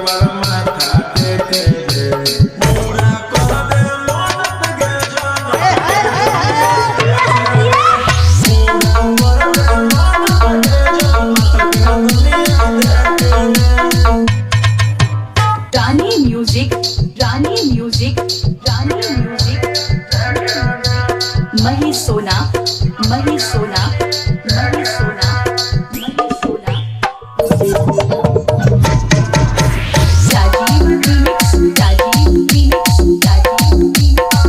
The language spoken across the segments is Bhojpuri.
बार माथा टेके रे पूरा कर दे मन के Rani music Rani music Rani music मही सोना मही सोना मही सोना मही सोना Rajiv remix Rajiv remix Rajiv remix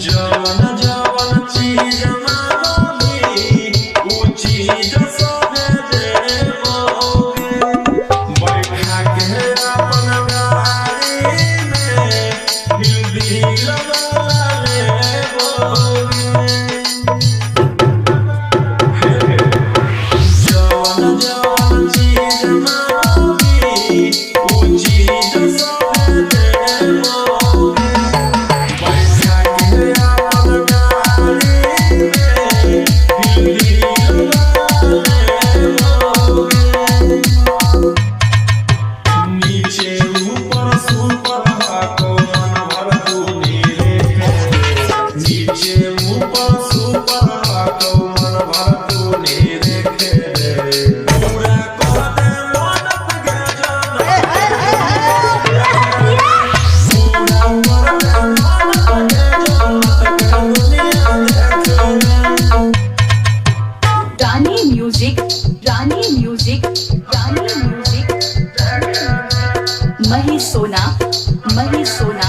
जवन जवन चीज मांगोगी वो चीज सब देबोगे बैठा के अपन गाड़ी में दिल लगा लेबोगे जवन जवन चीज मांगोगी वो चीज सब देबोगे बैठा के अपन गाड़ी में दिल लगा लेबोगे नीचे ऊपर सुपर हाको मन भर तू नीरे नीचे ऊपर सुपर हाको मन भर तू नीरे पूरा कर दे मन के पूरा कर दे मन के दुनिया देखे रानी music Rani music Rani music मही सोना मही सोना